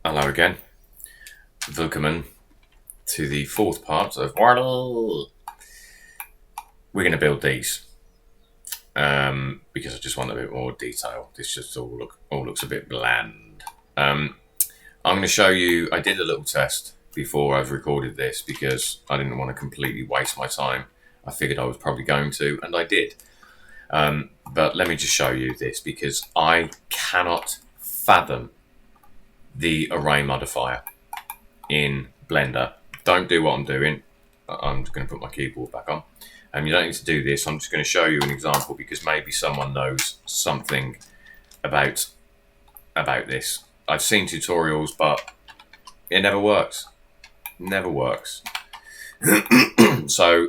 Hello again. Welcome to the fourth part of Wordle. We're going to build these because I just want a bit more detail. This just all looks a bit bland. I'm going to show you. I did a little test before I've recorded this because I didn't want to completely waste my time. I figured I was probably going to, and I did. But let me just show you this because I cannot fathom the array modifier in Blender. Don't do what I'm doing. I'm just going to put my keyboard back on. And you don't need to do this. I'm just going to show you an example because maybe someone knows something about this. I've seen tutorials, but it never works. Never works. So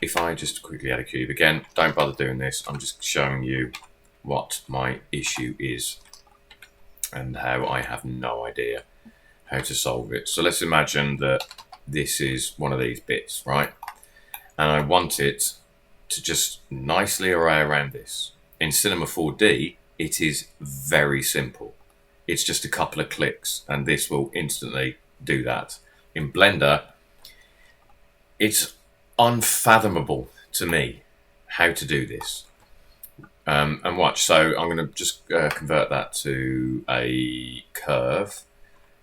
if I just quickly add a cube again, don't bother doing this. I'm just showing you what my issue is and how I have no idea how to solve it. So let's imagine that this is one of these bits, right? And I want it to just nicely array around this. In Cinema 4D, it is very simple. It's just a couple of clicks and this will instantly do that. In Blender, it's unfathomable to me how to do this. And watch, so I'm going to just convert that to a curve.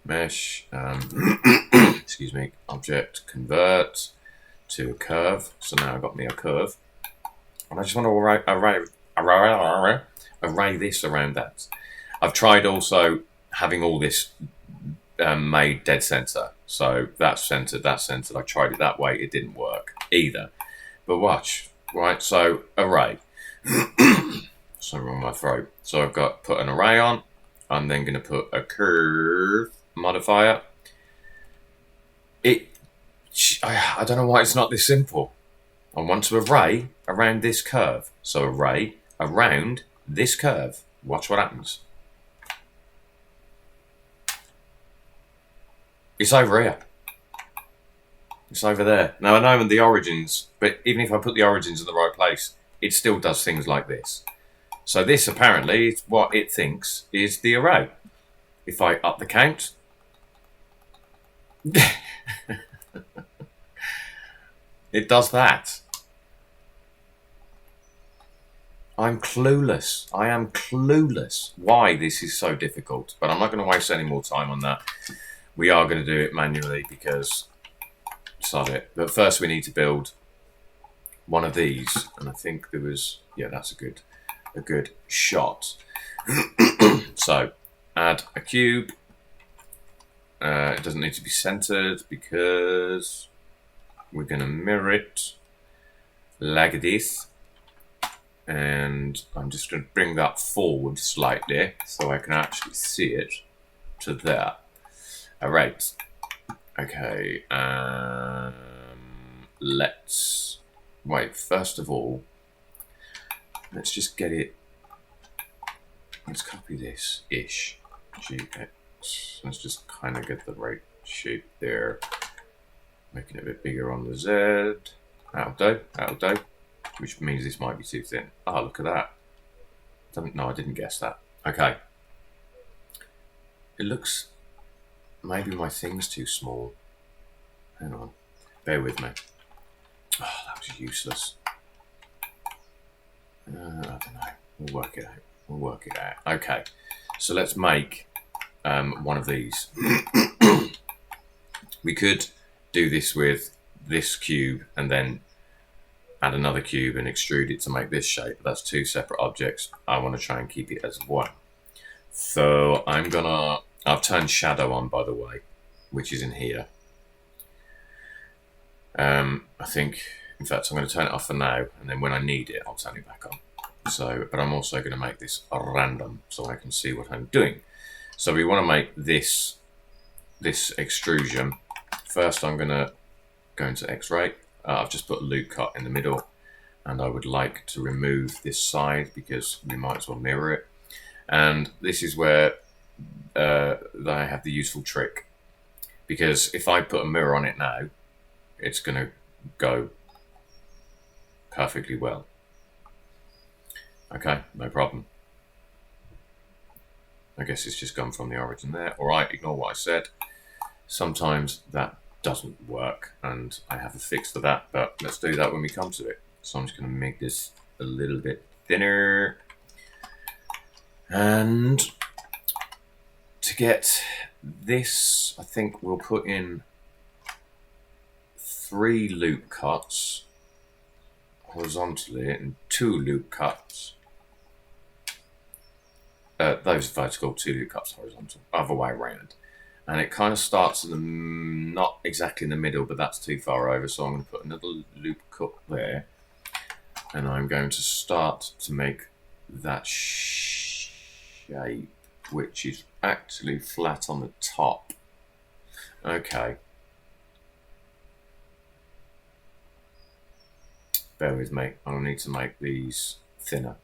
Mesh, excuse me, object, convert to a curve. So now I've got me a curve. And I just want to array this around that. I've tried also having all this made dead center. So that's centered, that's centered. I tried it that way, it didn't work either. But watch, right? So array. Something wrong with my throat. So I've got put an array on. I'm then going to put a curve modifier. I don't know why it's not this simple. I want to array around this curve. So array around this curve. Watch what happens. It's over here. It's over there. Now I know the origins, but even if I put the origins in the right place, it still does things like this. So this apparently is what it thinks is the array. If I up the count, it does that. I'm clueless. I am clueless why this is so difficult. But I'm not going to waste any more time on that. We are going to do it manually because sod it. But first we need to build one of these. And I think there was, yeah, that's a good shot. So add a cube. It doesn't need to be centered because we're going to mirror it like this. And I'm just going to bring that forward slightly so I can actually see it to there. All right. Okay. Let's wait. First of all, let's just get it. Let's copy this ish. GX. Let's just kind of get the right shape there. Making it a bit bigger on the Z. That'll do. That'll do. Which means this might be too thin. Oh, look at that. No, I didn't guess that. Okay. It looks... Maybe my thing's too small. Hang on. Bear with me. Oh, that was useless. I don't know. We'll work it out. We'll work it out. Okay. So let's make one of these. We could do this with this cube and then add another cube and extrude it to make this shape. That's two separate objects. I want to try and keep it as one. So I've turned shadow on, by the way, which is in here. I think, in fact, I'm going to turn it off for now, and then when I need it, I'll turn it back on. So, but I'm also going to make this random so I can see what I'm doing. So we want to make this extrusion. First, I'm going to go into X-ray. I've just put a loop cut in the middle, and I would like to remove this side because we might as well mirror it. And this is where I have the useful trick, because if I put a mirror on it now, it's going to go perfectly well. Okay, no problem. I guess it's just gone from the origin there. All right, ignore what I said. Sometimes that doesn't work, and I have a fix for that, but let's do that when we come to it. So I'm just going to make this a little bit thinner. And to get this, I think we'll put in 3 loop cuts horizontally and 2 loop cuts. Those vertical, 2 loop cuts horizontal, other way around. And it kind of starts in the, not exactly in the middle, but that's too far over. So I'm going to put another loop cut there. And I'm going to start to make that shape, which is actually flat on the top. Okay. Bear with me. I'll need to make these thinner.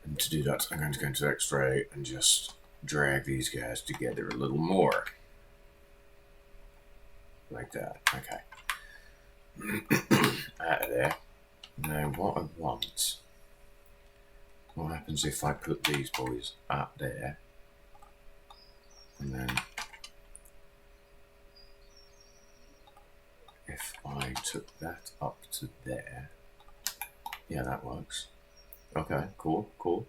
And to do that, I'm going to go into X-ray and just drag these guys together a little more. Like that. Okay. Out of there. Now, what I want... What happens if I put these boys up there? And then... If I took that up to there... Yeah, that works. Okay, cool, cool.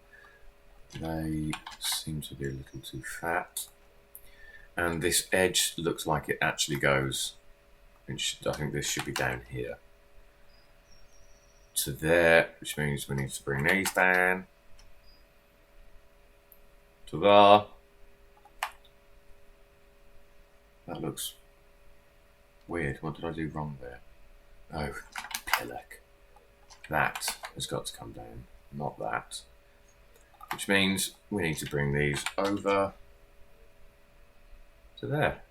They seem to be a little too fat. And this edge looks like it actually goes... I think this should be down here. To there, which means we need to bring these down. To there. That looks weird. What did I do wrong there? Oh, pillock. That has got to come down, not that. Which means we need to bring these over to there.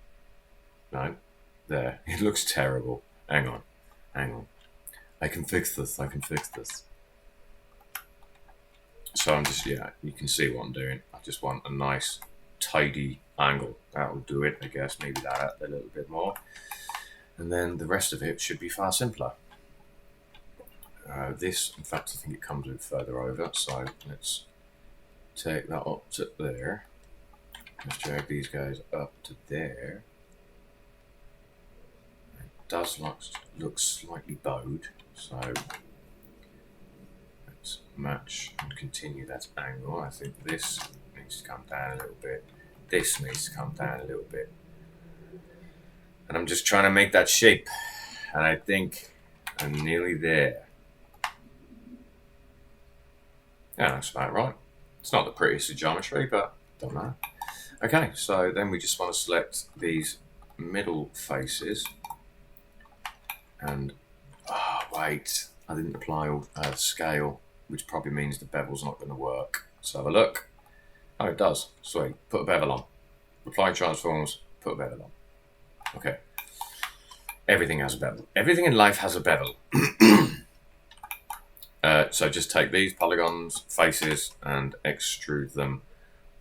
No, there. It looks terrible. Hang on, hang on. I can fix this, I can fix this. So I'm just, yeah, you can see what I'm doing. I just want a nice, tidy angle. That'll do it, I guess. Maybe that a little bit more. And then the rest of it should be far simpler. This, in fact, I think it comes a bit further over. So let's take that up to there. Let's drag these guys up to there. It does look slightly bowed. So let's match and continue that angle. I think this needs to come down a little bit. This needs to come down a little bit. And I'm just trying to make that shape. And I think I'm nearly there. Yeah, that's about right. It's not the prettiest of geometry, but don't matter. Okay, so then we just want to select these middle faces. And, wait, I didn't apply scale, which probably means the bevel's not going to work. Let's have a look. Oh, it does. Sweet. Put a bevel on. Apply transforms, put a bevel on. Okay. Everything has a bevel. Everything in life has a bevel. So just take these polygons, faces, and extrude them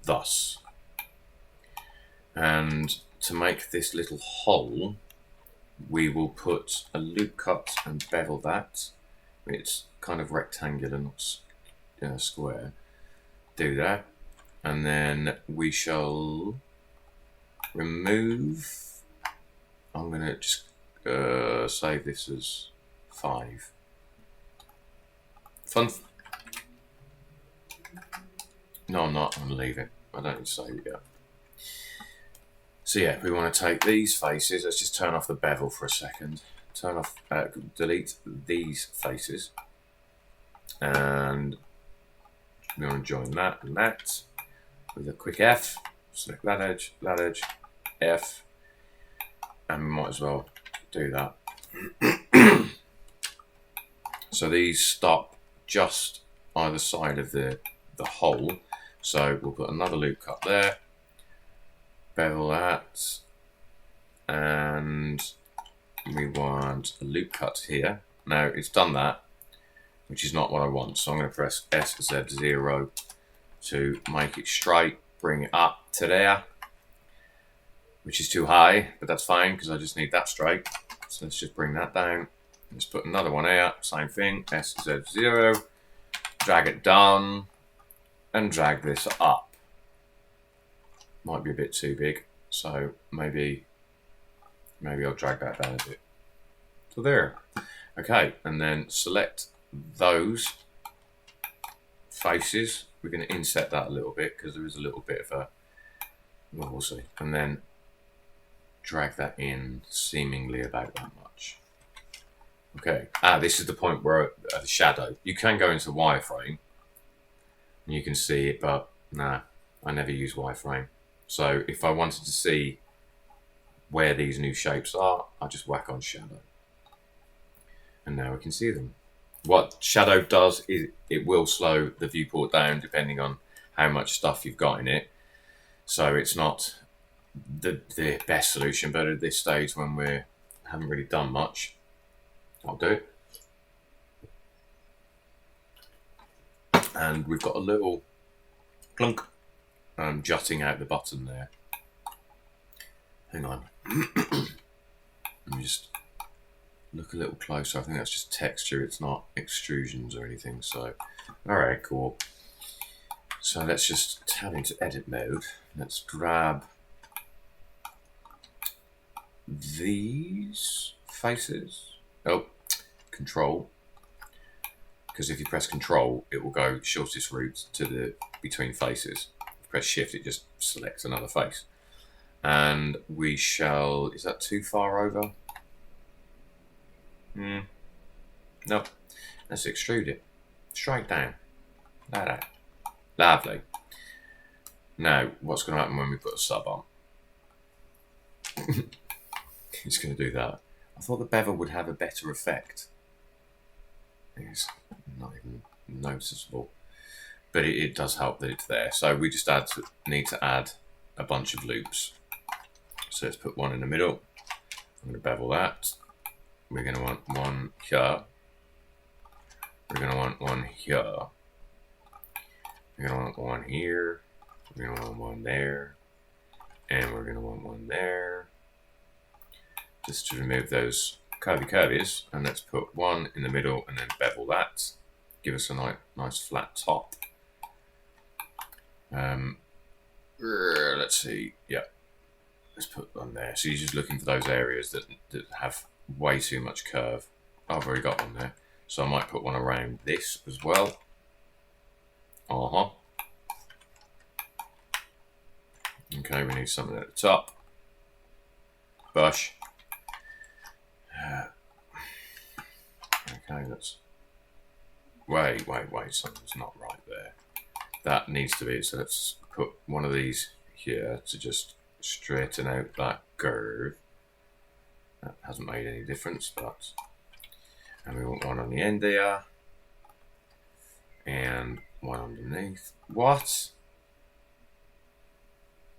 thus. And to make this little hole, we will put a loop cut and bevel that. It's kind of rectangular, not square. Do that. And then we shall remove... I'm going to just save this as 5. Fun. No, I'm not. I'm going to leave it. I don't need to save it yet. So yeah, we want to take these faces. Let's just turn off the bevel for a second. Turn off, delete these faces. And we want to join that and that with a quick F. Select that edge, F. And we might as well do that. So these stop just either side of the hole. So we'll put another loop cut there, bevel that, and we want a loop cut here. Now it's done that, which is not what I want. So I'm going to press SZ0 to make it straight, bring it up to there, which is too high, but that's fine because I just need that straight. So let's just bring that down. Let's put another one here, same thing, SZ0, drag it down, and drag this up. Might be a bit too big, so maybe I'll drag that down a bit. So there. Okay, and then select those faces. We're going to inset that a little bit because there is a little bit of a, well, we'll see. And then drag that in seemingly about that much. Okay, this is the point where the shadow. You can go into wireframe and you can see it, but nah, I never use wireframe. So if I wanted to see where these new shapes are, I just whack on shadow. And now we can see them. What shadow does is it will slow the viewport down depending on how much stuff you've got in it. So it's not the best solution, but at this stage when we haven't really done much, I'll do it. And we've got a little clunk jutting out the bottom there. Hang on. Let me just look a little closer. I think that's just texture. It's not extrusions or anything. So, all right, cool. So let's just tab into edit mode. Let's grab these faces. Oh, control. Because if you press control, it will go shortest route to the between faces. If you press shift, it just selects another face. And we shall, is that too far over? No. Let's extrude it. Straight down. Like that. Lovely. Now, what's going to happen when we put a sub on? It's going to do that. I thought the bevel would have a better effect. It's not even noticeable. But it does help that it's there. So we just need to add a bunch of loops. So let's put one in the middle. I'm going to bevel that. We're going to want one here. We're going to want one here. We're going to want one here. We're going to want one there. And we're going to want one there. Just to remove those curvies. And let's put one in the middle and then bevel that. Give us a nice flat top. Let's see. Yeah. Let's put one there. So you're just looking for those areas that have way too much curve. Oh, I've already got one there. So I might put one around this as well. Okay, we need something at the top. Brush. Okay, that's... Wait, something's not right there. That needs to be... So let's put one of these here to just straighten out that curve. That hasn't made any difference, but... And we want one on the end there. And one underneath. What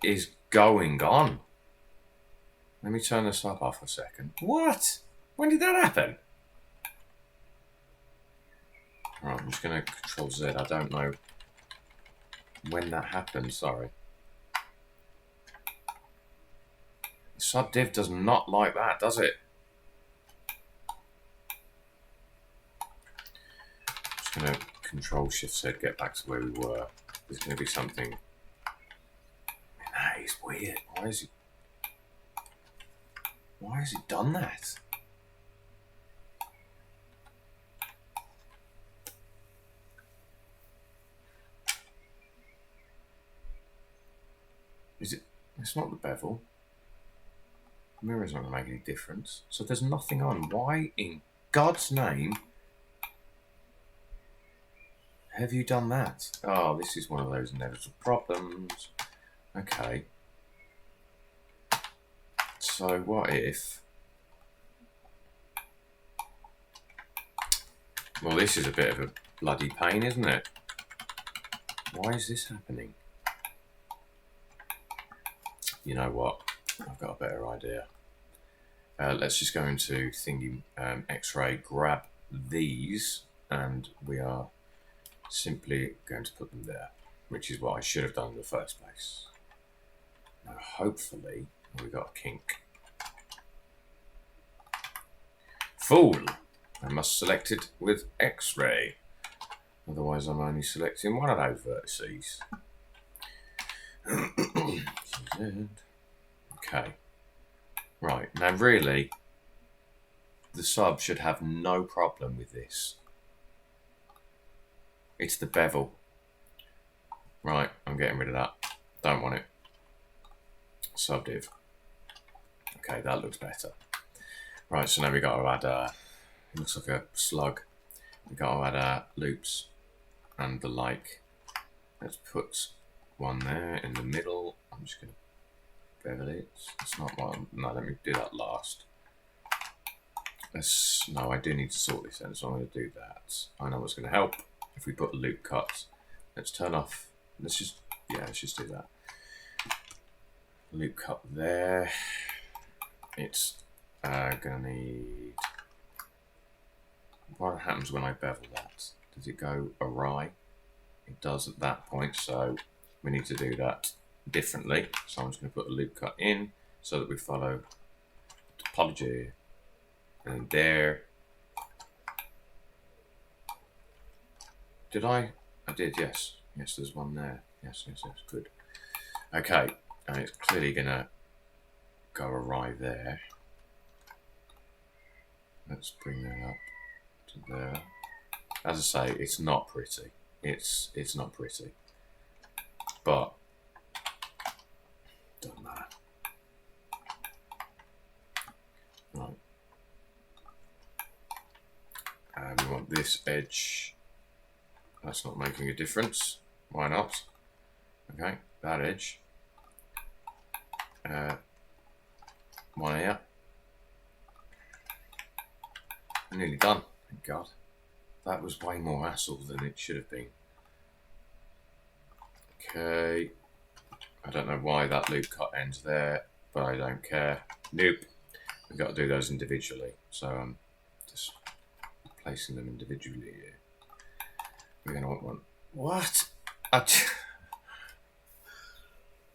is going on? Let me turn this up off a second. What? When did that happen? Right, I'm just going to Control Z. I don't know when that happened, sorry. The subdiv does not like that, does it? Just going to Control Shift Z, get back to where we were. There's going to be something. That is weird. Why has it done that? Is it? It's not the bevel. The mirror's not going to make any difference. So there's nothing on. Why in God's name have you done that? Oh, this is one of those inevitable problems. Okay. So what if... Well, this is a bit of a bloody pain, isn't it? Why is this happening? You know what? I've got a better idea. Let's just go into thingy X-ray, grab these, and we are simply going to put them there, which is what I should have done in the first place. Now, hopefully, we got a kink. Fool! I must select it with X-ray. Otherwise, I'm only selecting one of those vertices. Okay. Right, now really, the sub should have no problem with this. It's the bevel. Right, I'm getting rid of that. Don't want it. Subdiv. Okay, that looks better. Right, so now we got to add, it looks like a slug. We got to add loops and the like. Let's put one there in the middle. I'm just going to bevel it. It's not one. No, let me do that last. No, I do need to sort this out, so I'm going to do that. I know what's going to help. If we put loop cuts, let's turn off. Let's just do that. Loop cut there. It's going to need. What happens when I bevel that? Does it go awry? It does at that point, so we need to do that differently. So I'm just going to put a loop cut in so that we follow topology. And there. Did I? I did, yes. Yes, there's one there. Yes, good. Okay, and it's clearly going to go awry there. Let's bring that up to there. As I say, it's not pretty. It's not pretty. But, doesn't matter. Right. And we want this edge. That's not making a difference. Why not? Okay, that edge. One here. Nearly done. Thank God. That was way more hassle than it should have been. Okay. I don't know why that loop cut ends there, but I don't care. Nope. We've got to do those individually. So I'm just placing them individually here. We're going to want one. What?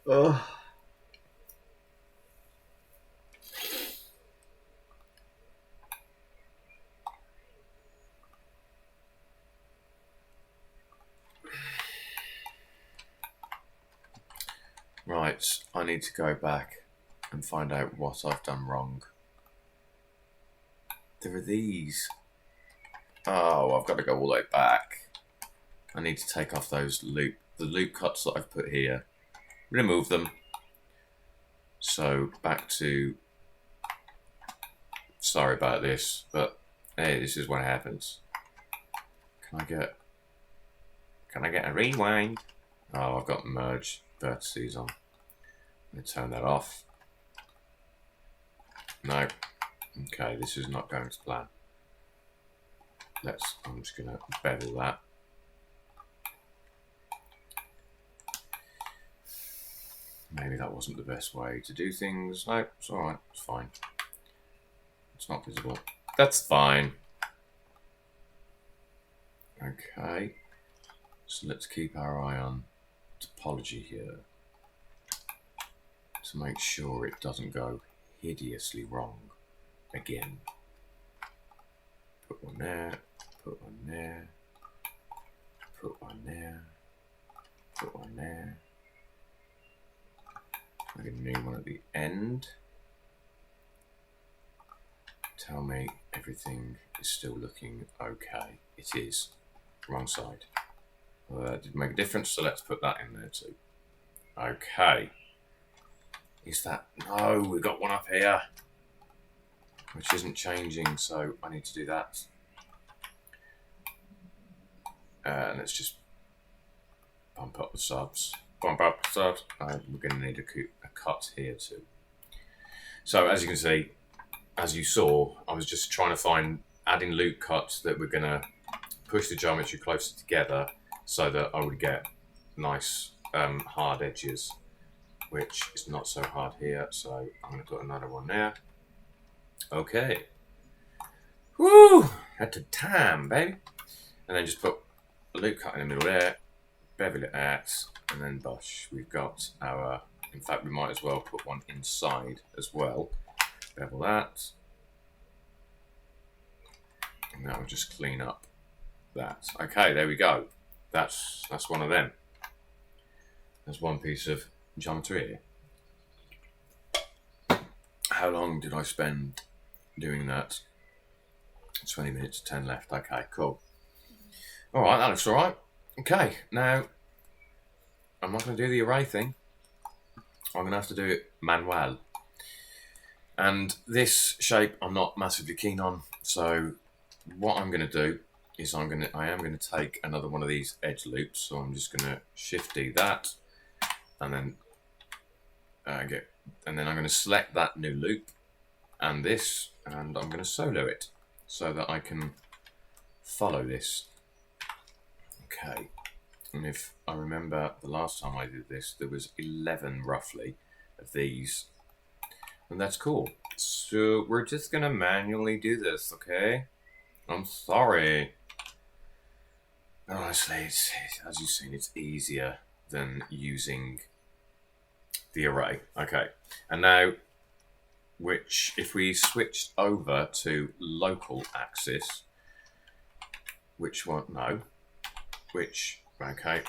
Oh. Right, I need to go back and find out what I've done wrong. There are these. Oh, I've got to go all the way back. I need to take off those the loop cuts that I've put here. Remove them. So back to. Sorry about this, but hey, this is what happens. Can I get a rewind? Oh, I've got merge vertices on. Let me turn that off. No. Okay, this is not going to plan. I'm just going to bevel that. Maybe that wasn't the best way to do things. No, it's alright, it's fine. It's not visible. That's fine. Okay. So let's keep our eye on topology here to make sure it doesn't go hideously wrong again. Put one there, put one there, put one there, put one there. Make a new one at the end. Tell me everything is still looking okay. It is. Wrong side. Well, that didn't make a difference, so let's put that in there too. Okay. Is that... No, we've got one up here, which isn't changing, so I need to do that. Let's just bump up the subs. Bump up the subs. We're going to need a cut here too. So as you can see, as you saw, I was just trying to find adding loop cuts that were going to push the geometry closer together so that I would get nice hard edges, which is not so hard here. So I'm going to put another one there. Okay. Woo! Had to time, baby. And then just put a loop cut in the middle there, bevel it out, and then bosh. We've got our... In fact, we might as well put one inside as well. Bevel that. And that will just clean up that. Okay, there we go. That's one of them. There's one piece of geometry here. How long did I spend doing that? 20 minutes, 10 left. Okay, cool. Alright, that looks alright. Okay, now I'm not going to do the array thing. I'm going to have to do it manual. And this shape I'm not massively keen on. So what I'm going to do is I am going to take another one of these edge loops. So I'm just going to Shift D that, and then I'm going to select that new loop and this, and I'm going to solo it so that I can follow this. Okay, and if I remember the last time I did this, there was 11 roughly of these, and that's cool. So we're just going to manually do this, okay? I'm sorry. Honestly, as you've seen, it's easier than using the array. Okay, and now, if we switched over to local axis, okay,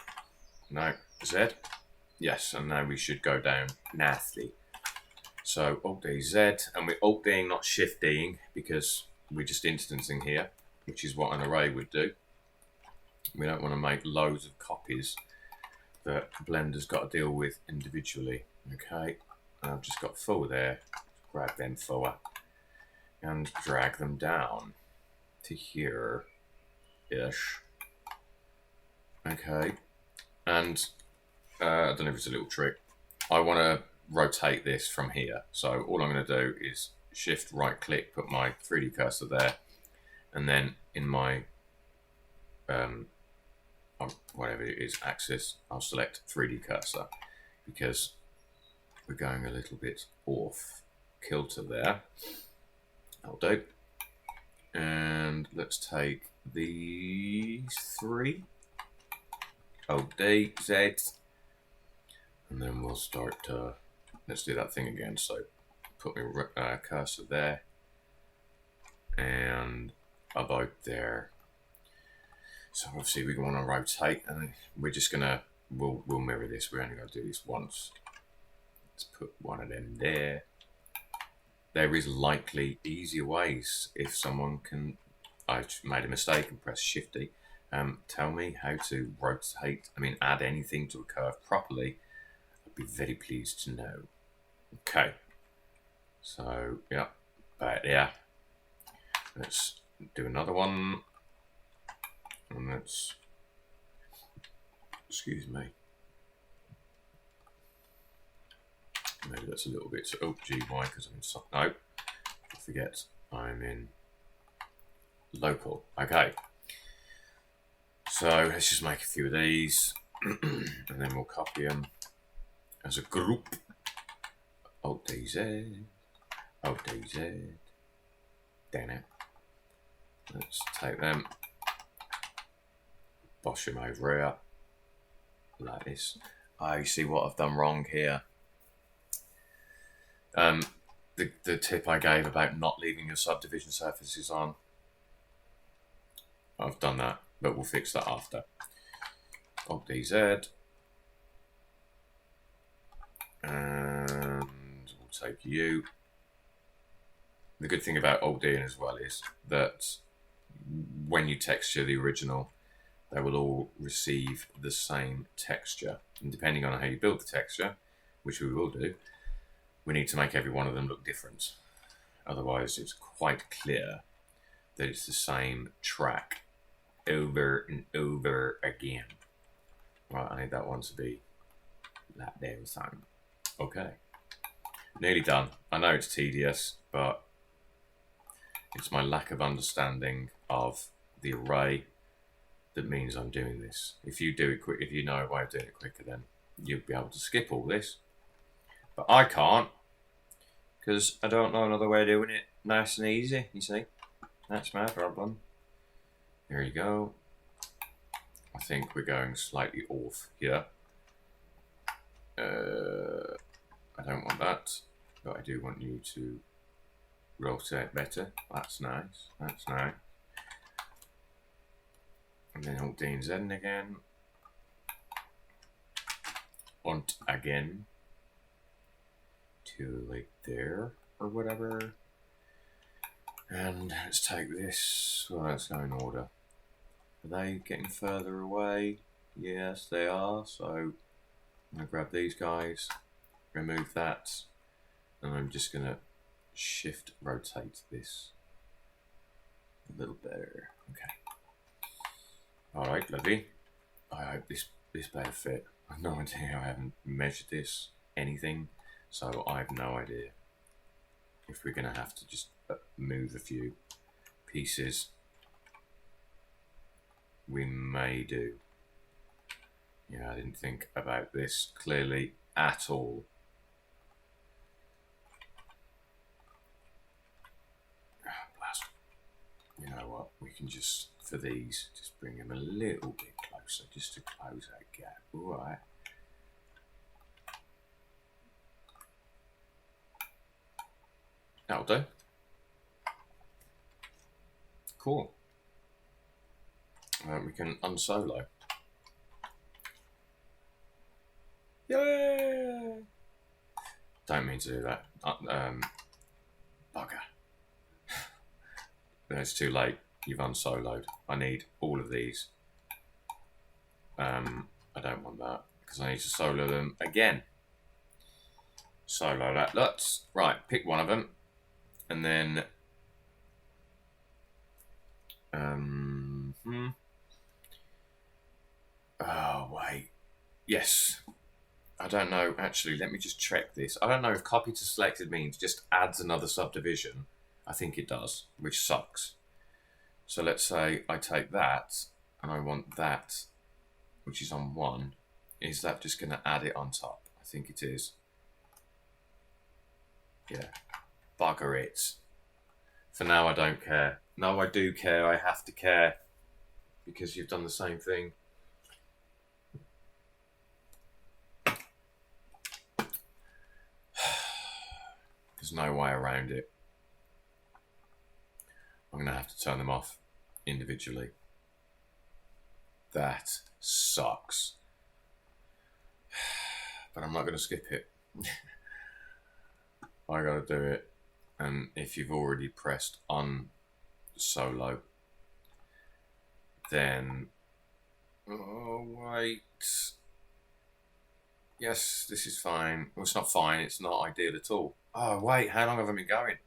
no, Z, yes, and now we should go down nicely. So Alt-D Z, and we're Alt-D'ing, not Shift-D'ing, because we're just instancing here, which is what an array would do. We don't want to make loads of copies that Blender's got to deal with individually. Okay, and I've just got 4 there. Grab them 4 and drag them down to here-ish. Okay, and I don't know if it's a little trick. I want to rotate this from here. So all I'm going to do is Shift right click, put my 3D cursor there, and then in my whatever it is, axis, I'll select 3D cursor, because we're going a little bit off kilter there. That'll do. And let's take these 3, Alt-D, Z, and then we'll start to, let's do that thing again. So put my cursor there, and about there. So obviously we want to rotate, and we're just gonna, we'll mirror this. We're only going to do this once. Let's put one of them there. There is likely easier ways. If someone can, I've made a mistake and press Shift D. Tell me how to rotate, add anything to a curve properly. I'd be very pleased to know. Okay. So, yeah, but yeah. Let's do another one. And let's, excuse me. Maybe that's a little bit, so, GY, because I'm in, no, I forget, I'm in local. Okay. So let's just make a few of these, and then we'll copy them as a group. Alt-D-Z, Alt-D-Z, damn it. Let's take them, bosh them over here, like this. Oh, you see what I've done wrong here. The tip I gave about not leaving your subdivision surfaces on, I've done that, but we'll fix that after. Alt-D-Z, and we'll take you. The good thing about Alt-D as well is that when you texture the original, they will all receive the same texture. And depending on how you build the texture, which we will do, we need to make every one of them look different. Otherwise, it's quite clear that it's the same track over and over again. Right, I need that one to be like there or something. Okay, nearly done. I know it's tedious, but it's my lack of understanding of the array that means I'm doing this. If you do it quick, if you know a way of doing it quicker, then you'll be able to skip all this. But I can't, because I don't know another way of doing it nice and easy, you see. That's my problem. There you go. I think we're going slightly off here. I don't want that, but I do want you to rotate better. That's nice. That's nice. And then Alt D and Z again. Und again. To like there or whatever. And let's take this. Well, let's go in order. Are they getting further away? Yes, they are. So I'm going to grab these guys, remove that, and I'm just going to shift rotate this a little better. Okay. Alright, lovely. I hope this better fit. I've no idea. I haven't measured this, anything, so I have no idea if we're going to have to just move a few pieces. We may do. Yeah, I didn't think about this clearly at all. Blast. You know what? We can just, for these, just bring them a little bit closer, just to close that gap. All right. That'll do. Cool. We can unsolo. Yay! Don't mean to do that. Bugger. It's too late. You've unsoloed. I need all of these. I don't want that because I need to solo them again. Solo that. Let's right. Pick one of them, and then. Oh wait. Yes. I don't know. Actually, let me just check this. I don't know if copy to selected means just adds another subdivision. I think it does, which sucks. So let's say I take that and I want that, which is on 1. Is that just going to add it on top? I think it is. Yeah. Bugger it. For now, I don't care. No, I do care. I have to care because you've done the same thing. There's no way around it. I'm going to have to turn them off individually. That sucks. But I'm not going to skip it. I got to do it. And if you've already pressed on solo, then... Oh, wait. Yes, this is fine. Well, it's not fine. It's not ideal at all. Oh, wait. How long have I been going?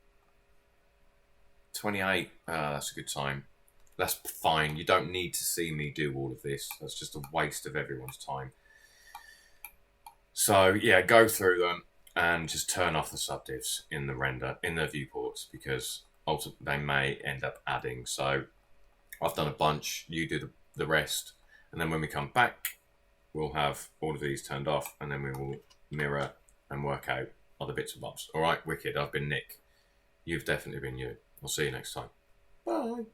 28. That's a good time. That's fine. You don't need to see me do all of this. That's just a waste of everyone's time. So, yeah, go through them and just turn off the subdivs in the render, in the viewports, because ultimately they may end up adding. So I've done a bunch. You do the rest. And then when we come back, we'll have all of these turned off, and then we will mirror and work out other bits and bobs. All right, wicked. I've been Nick. You've definitely been you. I'll see you next time. Bye.